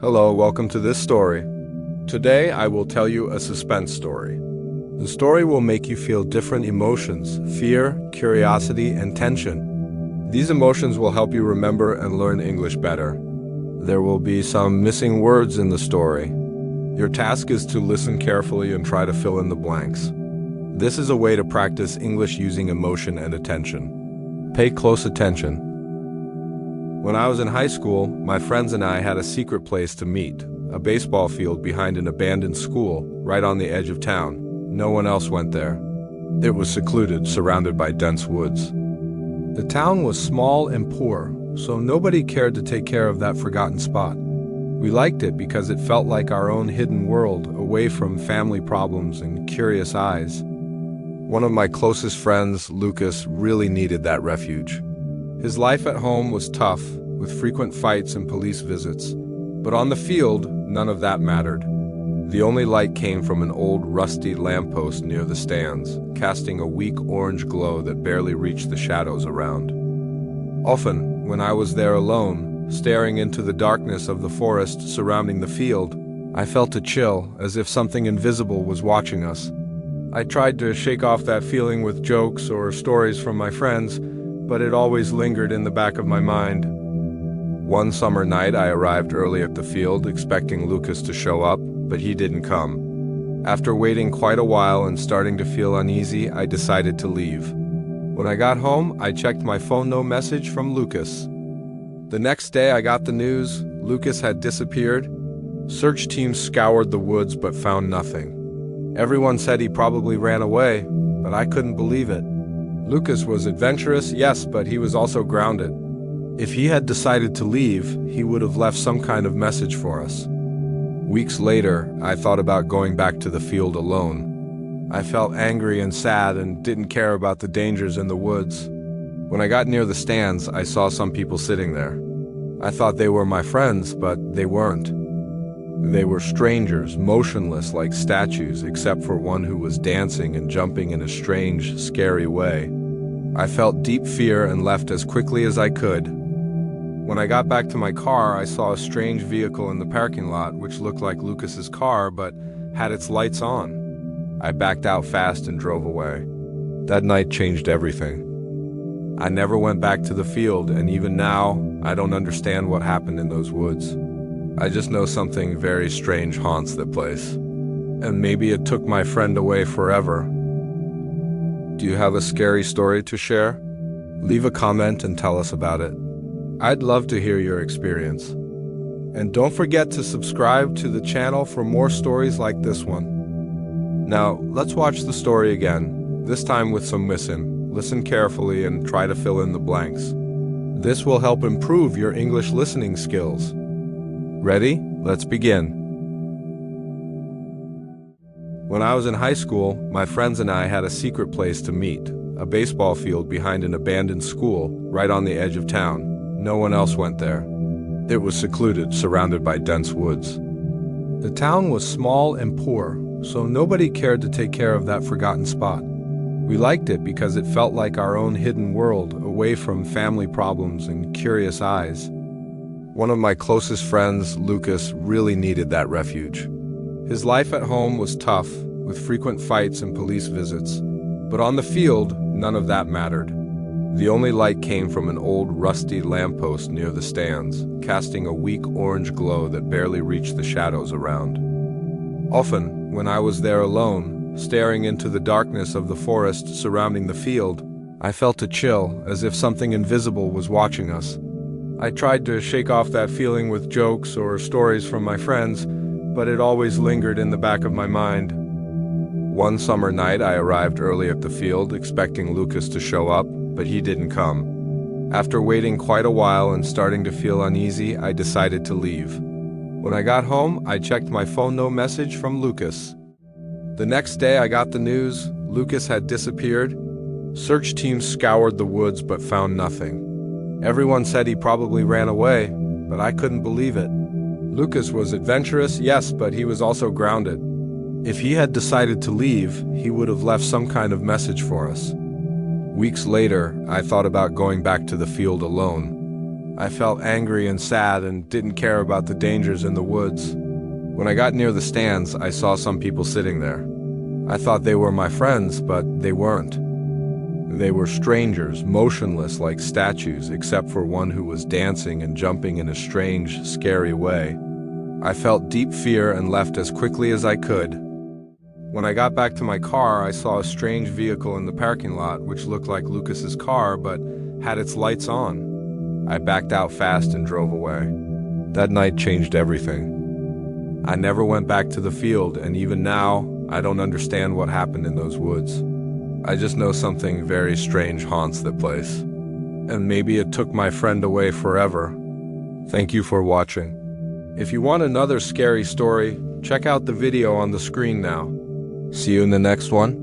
Hello, welcome to this story. Today I will tell you a suspense story. The story will make you feel different emotions: fear, curiosity, and tension. These emotions will help you remember and learn English better. There will be some missing words in the story. Your task is to listen carefully and try to fill in the blanks. This is a way to practice English using emotion and attention. Pay close attention. When I was in high school, my friends and I had a secret place to meet, a baseball field behind an abandoned school, right on the edge of town. No one else went there. It was secluded, surrounded by dense woods. The town was small and poor, so nobody cared to take care of that forgotten spot. We liked it because it felt like our own hidden world, away from family problems and curious eyes. One of my closest friends, Lucas, really needed that refuge. His life at home was tough, with frequent fights and police visits. But on the field, none of that mattered. The only light came from an old, rusty lamppost near the stands, casting a weak orange glow that barely reached the shadows around. Often, when I was there alone, staring into the darkness of the forest surrounding the field, I felt a chill, as if something invisible was watching us. I tried to shake off that feeling with jokes or stories from my friends, but it always lingered in the back of my mind. One summer night, I arrived early at the field, expecting Lucas to show up, but he didn't come. After waiting quite a while and starting to feel uneasy, I decided to leave. When I got home, I checked my phone, no message from Lucas. The next day, I got the news: Lucas had disappeared. Search teams scoured the woods but found nothing. Everyone said he probably ran away, but I couldn't believe it. Lucas was adventurous, yes, but he was also grounded. If he had decided to leave, he would have left some kind of message for us. Weeks later, I thought about going back to the field alone. I felt angry and sad and didn't care about the dangers in the woods. When I got near the stands, I saw some people sitting there. I thought they were my friends, but they weren't. They were strangers, motionless like statues, except for one who was dancing and jumping in a strange, scary way. I felt deep fear and left as quickly as I could. When I got back to my car, I saw a strange vehicle in the parking lot, which looked like Lucas's car, but had its lights on. I backed out fast and drove away. That night changed everything. I never went back to the field, and even now, I don't understand what happened in those woods. I just know something very strange haunts that place. And maybe it took my friend away forever. Do you have a scary story to share? Leave a comment and tell us about it. I'd love to hear your experience. And don't forget to subscribe to the channel for more stories like this one. Now, let's watch the story again, this time with some missing. Listen carefully and try to fill in the blanks. This will help improve your English listening skills. Ready? Let's begin. When I was in high school, my friends and I had a secret place to meet, a baseball field behind an abandoned school, right on the edge of town. No one else went there. It was secluded, surrounded by dense woods. The town was small and poor, so nobody cared to take care of that forgotten spot. We liked it because it felt like our own hidden world, away from family problems and curious eyes. One of my closest friends, Lucas, really needed that refuge. His life at home was tough, with frequent fights and police visits. But on the field, none of that mattered. The only light came from an old, rusty lamppost near the stands, casting a weak orange glow that barely reached the shadows around. Often, when I was there alone, staring into the darkness of the forest surrounding the field, I felt a chill, as if something invisible was watching us. I tried to shake off that feeling with jokes or stories from my friends, but it always lingered in the back of my mind. One summer night, I arrived early at the field, expecting Lucas to show up, but he didn't come. After waiting quite a while and starting to feel uneasy, I decided to leave. When I got home, I checked my phone, no message from Lucas. The next day, I got the news: Lucas had disappeared. Search teams scoured the woods but found nothing. Everyone said he probably ran away, but I couldn't believe it. Lucas was adventurous, yes, but he was also grounded. If he had decided to leave, he would have left some kind of message for us. Weeks later, I thought about going back to the field alone. I felt angry and sad and didn't care about the dangers in the woods. When I got near the stands, I saw some people sitting there. I thought they were my friends, but they weren't. They were strangers, motionless like statues, except for one who was dancing and jumping in a strange, scary way. I felt deep fear and left as quickly as I could. When I got back to my car, I saw a strange vehicle in the parking lot, which looked like Lucas's car, but had its lights on. I backed out fast and drove away. That night changed everything. I never went back to the field, and even now, I don't understand what happened in those woods. I just know something very strange haunts the place. And maybe it took my friend away forever. Thank you for watching. If you want another scary story, check out the video on the screen now. See you in the next one.